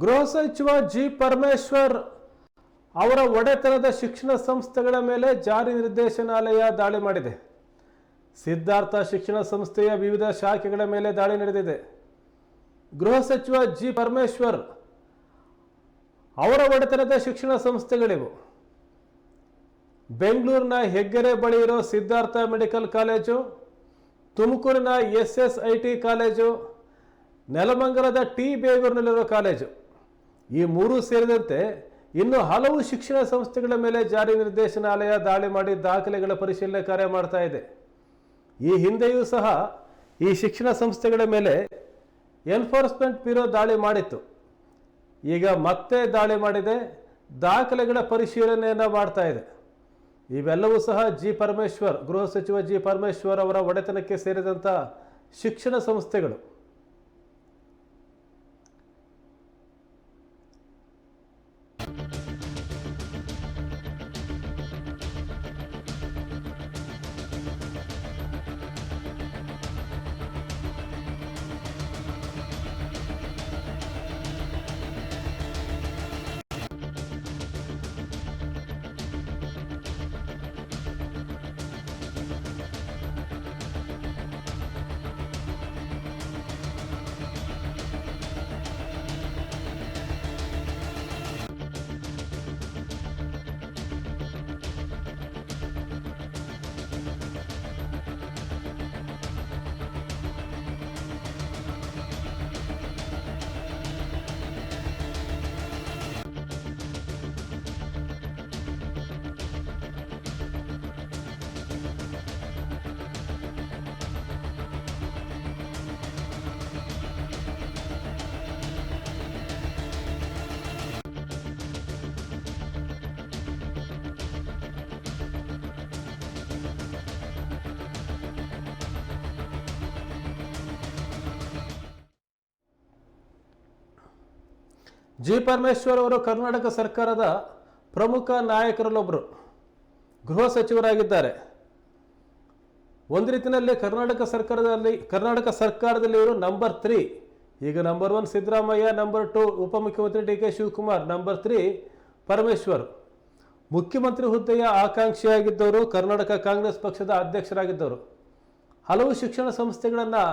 ಗೃಹ ಸಚಿವ ಜಿ ಪರಮೇಶ್ವರ್ ಅವರ ಒಡೆತನದ ಶಿಕ್ಷಣ ಸಂಸ್ಥೆಗಳ ಮೇಲೆ ಜಾರಿ ನಿರ್ದೇಶನಾಲಯ ದಾಳಿ ಮಾಡಿದೆ. ಸಿದ್ಧಾರ್ಥ ಶಿಕ್ಷಣ ಸಂಸ್ಥೆಯ ವಿವಿಧ ಶಾಖೆಗಳ ಮೇಲೆ ದಾಳಿ ನಡೆದಿದೆ. ಗೃಹ ಸಚಿವ ಜಿ ಪರಮೇಶ್ವರ್ ಅವರ ಒಡೆತನದ ಶಿಕ್ಷಣ ಸಂಸ್ಥೆಗಳಿವು. ಬೆಂಗಳೂರಿನ ಹೆಗ್ಗೆರೆ ಬಳಿ ಇರೋ ಸಿದ್ಧಾರ್ಥ ಮೆಡಿಕಲ್ ಕಾಲೇಜು, ತುಮಕೂರಿನ SSIT ಕಾಲೇಜು, ನೆಲಮಂಗಲದ ಟಿ ಬೇಗೂರಿನಲ್ಲಿರೋ ಕಾಲೇಜು, ಈ ಮೂರೂ ಸೇರಿದಂತೆ ಇನ್ನು ಹಲವು ಶಿಕ್ಷಣ ಸಂಸ್ಥೆಗಳ ಮೇಲೆ ಜಾರಿ ನಿರ್ದೇಶನಾಲಯ ದಾಳಿ ಮಾಡಿ ದಾಖಲೆಗಳ ಪರಿಶೀಲನೆ ಕಾರ್ಯ ಮಾಡ್ತಾ ಇದೆ. ಈ ಹಿಂದೆಯೂ ಸಹ ಈ ಶಿಕ್ಷಣ ಸಂಸ್ಥೆಗಳ ಮೇಲೆ ಎನ್ಫೋರ್ಸ್ಮೆಂಟ್ ಬ್ಯೂರೋ ದಾಳಿ ಮಾಡಿತ್ತು. ಈಗ ಮತ್ತೆ ದಾಳಿ ಮಾಡಿದೆ, ದಾಖಲೆಗಳ ಪರಿಶೀಲನೆಯನ್ನು ಮಾಡ್ತಾ ಇದೆ. ಇವೆಲ್ಲವೂ ಸಹ ಜಿ ಪರಮೇಶ್ವರ್, ಗೃಹ ಸಚಿವ ಜಿ ಪರಮೇಶ್ವರ್ ಅವರ ಒಡೆತನಕ್ಕೆ ಸೇರಿದಂಥ ಶಿಕ್ಷಣ ಸಂಸ್ಥೆಗಳು. ಜಿ ಪರಮೇಶ್ವರ್ ಅವರು ಕರ್ನಾಟಕ ಸರ್ಕಾರದ ಪ್ರಮುಖ ನಾಯಕರಲ್ಲೊಬ್ಬರು, ಗೃಹ ಸಚಿವರಾಗಿದ್ದಾರೆ. ಒಂದು ರೀತಿಯಲ್ಲಿ ಕರ್ನಾಟಕ ಸರ್ಕಾರದಲ್ಲಿ ಇವರು ನಂಬರ್ 3. ಈಗ ನಂಬರ್ 1 ಸಿದ್ದರಾಮಯ್ಯ, ನಂಬರ್ 2 ಉಪಮುಖ್ಯಮಂತ್ರಿ DK ಶಿವಕುಮಾರ್, ನಂಬರ್ 3 ಪರಮೇಶ್ವರ್. ಮುಖ್ಯಮಂತ್ರಿ ಹುದ್ದೆಯ ಆಕಾಂಕ್ಷಿಯಾಗಿದ್ದವರು, ಕರ್ನಾಟಕ ಕಾಂಗ್ರೆಸ್ ಪಕ್ಷದ ಅಧ್ಯಕ್ಷರಾಗಿದ್ದವರು. ಹಲವು ಶಿಕ್ಷಣ ಸಂಸ್ಥೆಗಳನ್ನು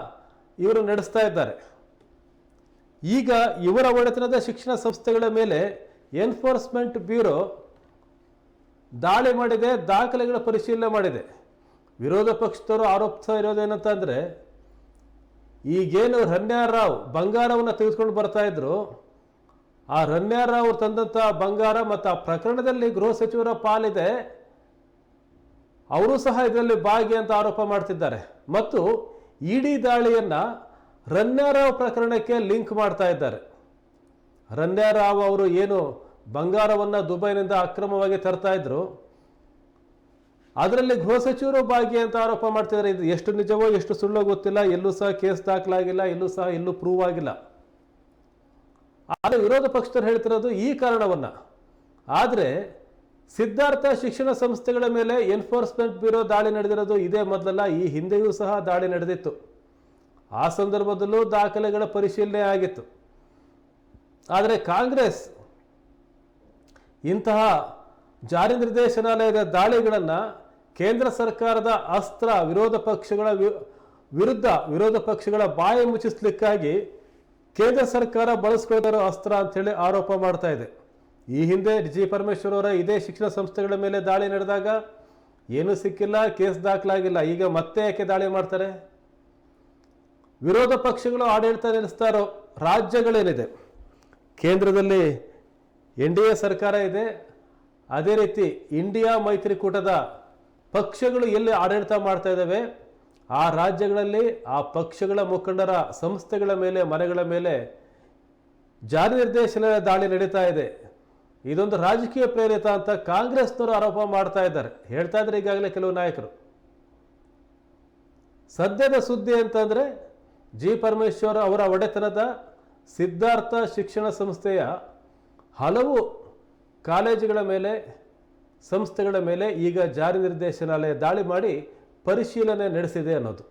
ಇವರು ನಡೆಸ್ತಾ ಇದ್ದಾರೆ. ಈಗ ಇವರ ಒಡೆತನದ ಶಿಕ್ಷಣ ಸಂಸ್ಥೆಗಳ ಮೇಲೆ ಎನ್ಫೋರ್ಸ್ಮೆಂಟ್ ಬ್ಯೂರೋ ದಾಳಿ ಮಾಡಿದೆ, ದಾಖಲೆಗಳ ಪರಿಶೀಲನೆ ಮಾಡಿದೆ. ವಿರೋಧ ಪಕ್ಷದವರು ಆರೋಪಿಸ್ತಾ ಇರೋದೇನಂತಂದರೆ, ಈಗೇನು ರನ್ಯಾರಾವ್ ಬಂಗಾರವನ್ನು ತೆಗೆದುಕೊಂಡು ಬರ್ತಾ ಇದ್ರು, ಆ ರನ್ಯಾರಾವ್ ಅವರು ತಂದಂಥ ಬಂಗಾರ ಮತ್ತು ಆ ಪ್ರಕರಣದಲ್ಲಿ ಗೃಹ ಸಚಿವರ ಪಾಲಿದೆ, ಅವರು ಸಹ ಇದರಲ್ಲಿ ಭಾಗಿ ಅಂತ ಆರೋಪ ಮಾಡ್ತಿದ್ದಾರೆ. ಮತ್ತು ಇಡಿ ದಾಳಿಯನ್ನು ರನ್ಯಾರಾವ್ ಪ್ರಕರಣಕ್ಕೆ ಲಿಂಕ್ ಮಾಡ್ತಾ ಇದ್ದಾರೆ. ರನ್ಯಾರಾವ್ ಅವರು ಏನು ಬಂಗಾರವನ್ನು ದುಬೈನಿಂದ ಅಕ್ರಮವಾಗಿ ತರ್ತಾ ಇದ್ರು, ಅದರಲ್ಲಿ ಗೃಹ ಸಚಿವರು ಭಾಗಿ ಅಂತ ಆರೋಪ ಮಾಡ್ತಿದ್ದಾರೆ. ಇದು ಎಷ್ಟು ನಿಜವೋ ಎಷ್ಟು ಸುಳ್ಳೋ ಗೊತ್ತಿಲ್ಲ, ಎಲ್ಲೂ ಸಹ ಕೇಸ್ ದಾಖಲಾಗಿಲ್ಲ, ಎಲ್ಲೂ ಪ್ರೂವ್ ಆಗಿಲ್ಲ. ಆದರೆ ವಿರೋಧ ಪಕ್ಷದವರು ಹೇಳ್ತಿರೋದು ಈ ಕಾರಣವನ್ನು. ಆದರೆ ಸಿದ್ಧಾರ್ಥ ಶಿಕ್ಷಣ ಸಂಸ್ಥೆಗಳ ಮೇಲೆ ಎನ್ಫೋರ್ಸ್ಮೆಂಟ್ ಬ್ಯೂರೋ ದಾಳಿ ನಡೆದಿರೋದು ಇದೇ ಮೊದಲಲ್ಲ, ಈ ಹಿಂದೆಯೂ ಸಹ ದಾಳಿ ನಡೆದಿತ್ತು. ಆ ಸಂದರ್ಭದಲ್ಲೂ ದಾಖಲೆಗಳ ಪರಿಶೀಲನೆ ಆಗಿತ್ತು. ಆದರೆ ಕಾಂಗ್ರೆಸ್ ಇಂತಹ ಜಾರಿ ನಿರ್ದೇಶನಾಲಯದ ದಾಳಿಗಳನ್ನು ಕೇಂದ್ರ ಸರ್ಕಾರದ ಅಸ್ತ್ರ, ವಿರೋಧ ಪಕ್ಷಗಳ ಬಾಯಿ ಮುಚ್ಚಿಸ್ಲಿಕ್ಕಾಗಿ ಕೇಂದ್ರ ಸರ್ಕಾರ ಬಳಸ್ಕೊಳ್ತಾರೋ ಅಸ್ತ್ರ ಅಂಥೇಳಿ ಆರೋಪ ಮಾಡ್ತಾ ಇದೆ. ಈ ಹಿಂದೆ ಜಿ ಪರಮೇಶ್ವರ್ ಅವರ ಇದೇ ಶಿಕ್ಷಣ ಸಂಸ್ಥೆಗಳ ಮೇಲೆ ದಾಳಿ ನಡೆದಾಗ ಏನೂ ಸಿಕ್ಕಿಲ್ಲ, ಕೇಸ್ ದಾಖಲಾಗಿಲ್ಲ. ಈಗ ಮತ್ತೆ ಯಾಕೆ ದಾಳಿ ಮಾಡ್ತಾರೆ? ವಿರೋಧ ಪಕ್ಷಗಳು ಆಡಳಿತ ನಡೆಸ್ತಾ ಇರೋ ರಾಜ್ಯಗಳೇನಿದೆ, ಕೇಂದ್ರದಲ್ಲಿ NDA ಸರ್ಕಾರ ಇದೆ, ಅದೇ ರೀತಿ ಇಂಡಿಯಾ ಮೈತ್ರಿಕೂಟದ ಪಕ್ಷಗಳು ಎಲ್ಲಿ ಆಡಳಿತ ಮಾಡ್ತಾ ಇದ್ದಾವೆ, ಆ ರಾಜ್ಯಗಳಲ್ಲಿ ಆ ಪಕ್ಷಗಳ ಮುಖಂಡರ ಸಂಸ್ಥೆಗಳ ಮೇಲೆ, ಮನೆಗಳ ಮೇಲೆ ಜಾರಿ ನಿರ್ದೇಶನ ದಾಳಿ ನಡೀತಾ ಇದೆ. ಇದೊಂದು ರಾಜಕೀಯ ಪ್ರೇರಿತ ಅಂತ ಕಾಂಗ್ರೆಸ್ನವರು ಆರೋಪ ಮಾಡ್ತಾ ಇದ್ದಾರೆ, ಹೇಳ್ತಾ ಇದ್ದಾರೆ ಈಗಾಗಲೇ ಕೆಲವು ನಾಯಕರು. ಸದ್ಯದ ಸುದ್ದಿ ಅಂತಂದರೆ, ಜಿ ಪರಮೇಶ್ವರ್ ಅವರ ಒಡೆತನದ ಸಿದ್ಧಾರ್ಥ ಶಿಕ್ಷಣ ಸಂಸ್ಥೆಯ ಹಲವು ಕಾಲೇಜುಗಳ ಮೇಲೆ, ಸಂಸ್ಥೆಗಳ ಮೇಲೆ ಈಗ ಜಾರಿ ನಿರ್ದೇಶನಾಲಯ ದಾಳಿ ಮಾಡಿ ಪರಿಶೀಲನೆ ನಡೆಸಿದೆ ಅನ್ನೋದು.